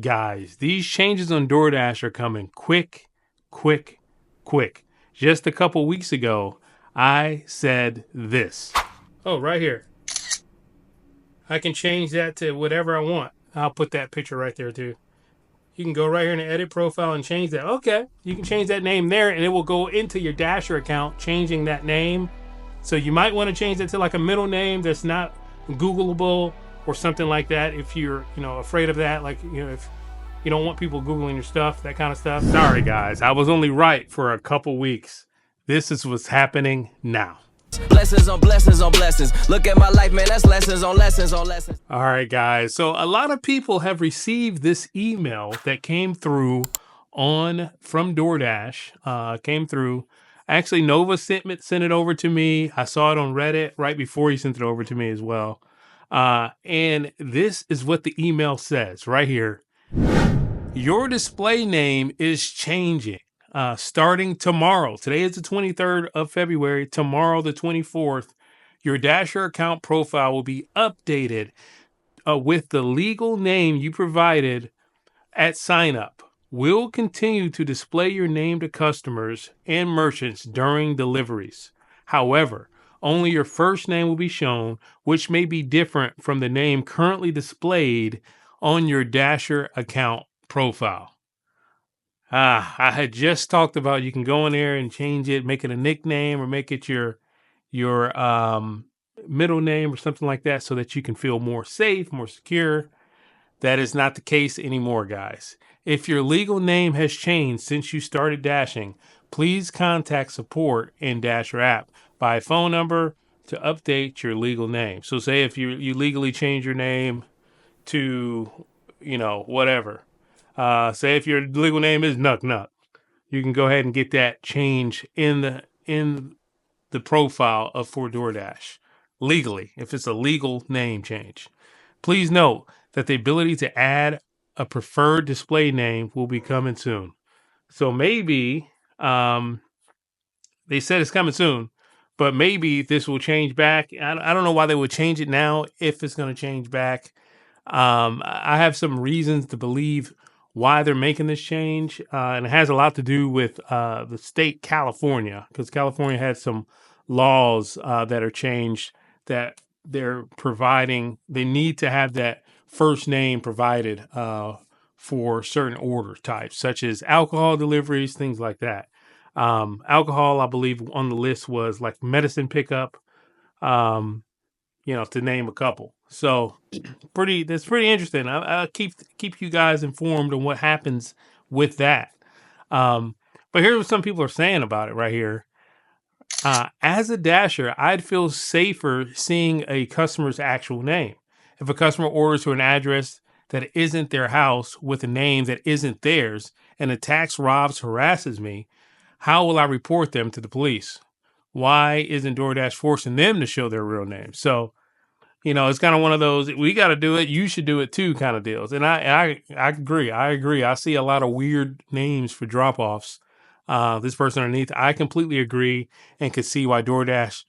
Guys, these changes on DoorDash are coming quick, quick, quick. Just a couple weeks ago, I said this. Oh, right here. I can change that to whatever I want. I'll put that picture right there too. You can go right here in the edit profile and change that. Okay, you can change that name there and it will go into your Dasher account, changing that name. So you might want to change it to like a middle name that's not Googleable or something like that. If you're, afraid of that, like, if you don't want people Googling your stuff, that kind of stuff. Sorry guys, I was only right for a couple weeks. This is what's happening now. Blessings on blessings on blessings. Look at my life, man. That's lessons on lessons on lessons. All right, guys. So a lot of people have received this email that came through from DoorDash. Came through. Actually, Nova sent it over to me. I saw it on Reddit right before he sent it over to me as well. And this is what the email says right here. Your display name is changing. Starting tomorrow. Today is the 23rd of February. Tomorrow, the 24th, your Dasher account profile will be updated with the legal name you provided at sign up. We'll continue to display your name to customers and merchants during deliveries. However, only your first name will be shown, which may be different from the name currently displayed on your Dasher account profile. I had just talked about you can go in there and change it, make it a nickname or make it your middle name or something like that so that you can feel more safe, more secure. That is not the case anymore, guys. If your legal name has changed since you started dashing, please contact support in Dasher app by phone number to update your legal name. So say if you legally change your name to, whatever. Say if your legal name is Nuck Nuck, you can go ahead and get that change in the profile for DoorDash legally, if it's a legal name change. Please note that the ability to add a preferred display name will be coming soon. So maybe they said it's coming soon, but maybe this will change back. I don't know why they would change it now if it's going to change back. I have some reasons to believe why they're making this change, and it has a lot to do with the state California, because California has some laws that are changed that they're providing. They need to have that first name provided for certain order types, such as alcohol deliveries, things like that. Alcohol, I believe, on the list was like medicine pickup, to name a couple. So that's pretty interesting. I'll keep you guys informed on what happens with that. But here's what some people are saying about it right here. As a Dasher, I'd feel safer seeing a customer's actual name. If a customer orders to an address that isn't their house with a name that isn't theirs and attacks, robs, harasses me, how will I report them to the police? Why isn't DoorDash forcing them to show their real name? So, it's kind of one of those, we got to do it, you should do it too kind of deals. And I agree. I see a lot of weird names for drop-offs. This person underneath, I completely agree and could see why DoorDash,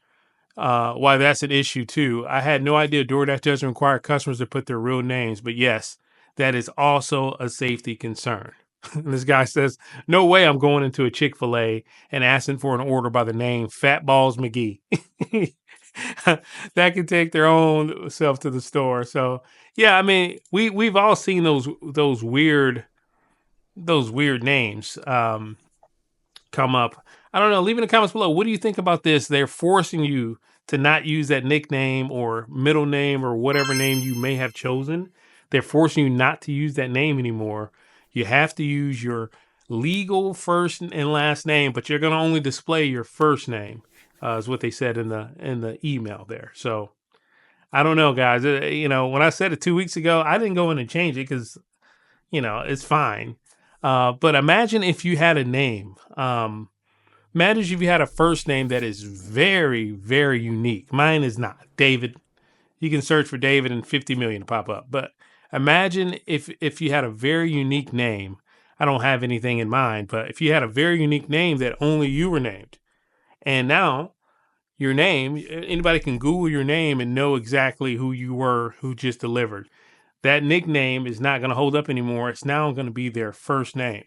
why that's an issue too. I had no idea DoorDash doesn't require customers to put their real names, but yes, that is also a safety concern. This guy says, no way I'm going into a Chick-fil-A and asking for an order by the name Fat Balls McGee. That can take their own self to the store. So yeah, I mean, we've all seen those weird names come up. I don't know. Leave in the comments below. What do you think about this? They're forcing you to not use that nickname or middle name or whatever name you may have chosen. They're forcing you not to use that name anymore. You have to use your legal first and last name, but you're going to only display your first name. Is what they said in the email there. So I don't know, guys. When I said it 2 weeks ago, I didn't go in and change it because, it's fine. But imagine if you had a name. Imagine if you had a first name that is very, very unique. Mine is not. David. You can search for David and 50 million to pop up. But imagine if you had a very unique name. I don't have anything in mind, but if you had a very unique name that only you were named. And now your name, anybody can Google your name and know exactly who you were, who just delivered. that nickname is not going to hold up anymore. It's now going to be their first name.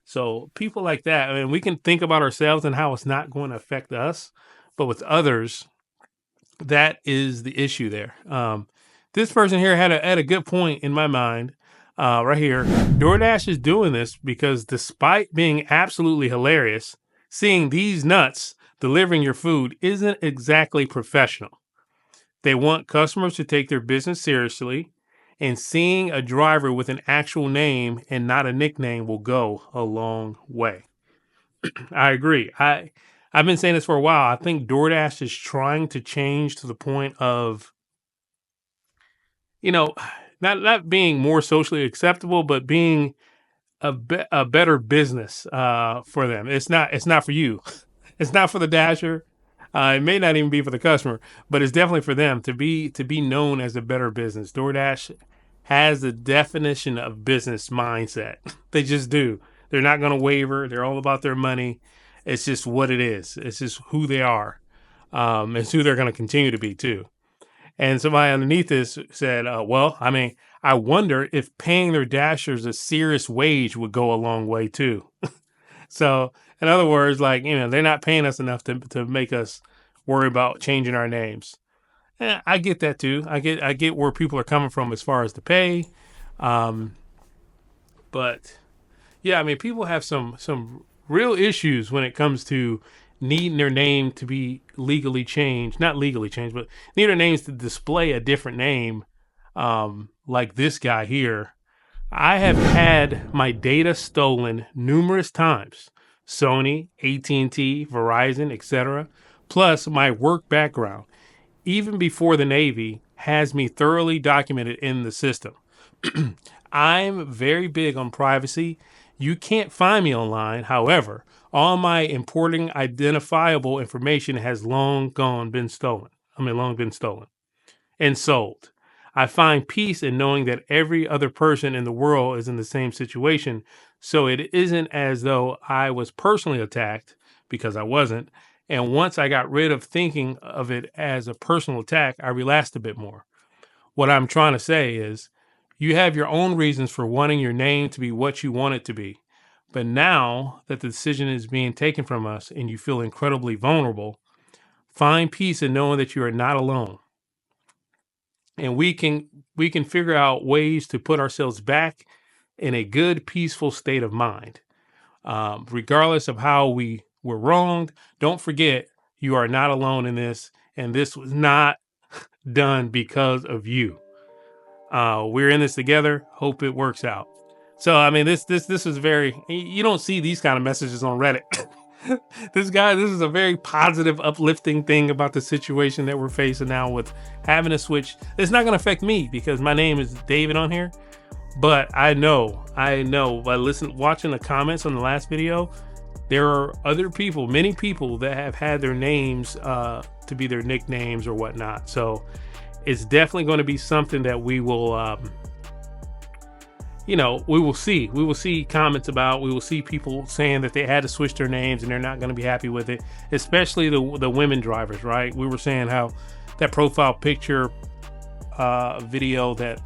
So people like that, I mean, we can think about ourselves and how it's not going to affect us, but with others, that is the issue there. This person here had a good point in my mind. Right here, DoorDash is doing this because despite being absolutely hilarious, seeing these nuts delivering your food isn't exactly professional. They want customers to take their business seriously, and seeing a driver with an actual name and not a nickname will go a long way. I agree. I've been saying this for a while. I think DoorDash is trying to change to the point of, you know, not being more socially acceptable, but being a better business for them. It's not for you. It's not for the dasher. It may not even be for the customer, but it's definitely for them to be known as a better business. DoorDash has the definition of business mindset. They just do. They're not going to waver. They're all about their money. It's just what it is. It's just who they are. It's who they're going to continue to be too. And somebody underneath this said, well, I mean, I wonder if paying their dashers a serious wage would go a long way too. So in other words, like, they're not paying us enough to make us worry about changing our names. I get that too. I get where people are coming from as far as the pay. But yeah, I mean, people have some real issues when it comes to needing their name to be legally changed, not legally changed, but need their names to display a different name. Like this guy here. I have had my data stolen numerous times. Sony, AT&T, Verizon, etc. Plus my work background, even before the Navy, has me thoroughly documented in the system. I'm very big on privacy. You can't find me online. However, all my important identifiable information has long been stolen and sold. I find peace in knowing that every other person in the world is in the same situation. So it isn't as though I was personally attacked, because I wasn't. And once I got rid of thinking of it as a personal attack, I relaxed a bit more. What I'm trying to say is you have your own reasons for wanting your name to be what you want it to be. But now that the decision is being taken from us and you feel incredibly vulnerable, find peace in knowing that you are not alone. And we can figure out ways to put ourselves back in a good, peaceful state of mind. Regardless of how we were wronged, don't forget you are not alone in this. And this was not done because of you. We're in this together. Hope it works out. So, I mean, this is very, you don't see these kind of messages on Reddit. This is a very positive, uplifting thing about the situation that we're facing now with having to switch. It's not going to affect me because my name is David on here. But I know by watching the comments on the last video, there are many people that have had their names to be their nicknames or whatnot. So it's definitely going to be something that we will, we will see comments about. We will see people saying that they had to switch their names and they're not going to be happy with it, especially the women drivers, right? We were saying how that profile picture video that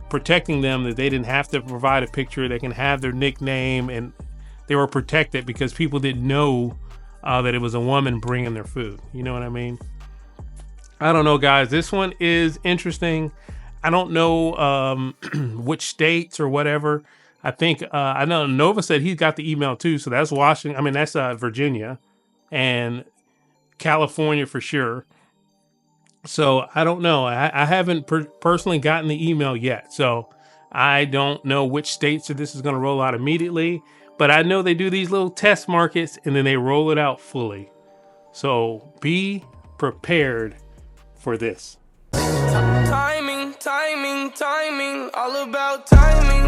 protecting them, that they didn't have to provide a picture, they can have their nickname, and they were protected because people didn't know that it was a woman bringing their food. You know what I mean? I don't know, guys. This one is interesting. I don't know which states or whatever. I think I know Nova said he got the email too, so that's Washington. I mean, that's Virginia and California for sure. So I don't know. I haven't personally gotten the email yet, so I don't know which states this is going to roll out immediately. But I know they do these little test markets and then they roll it out fully. So be prepared for this. Timing, all about timing.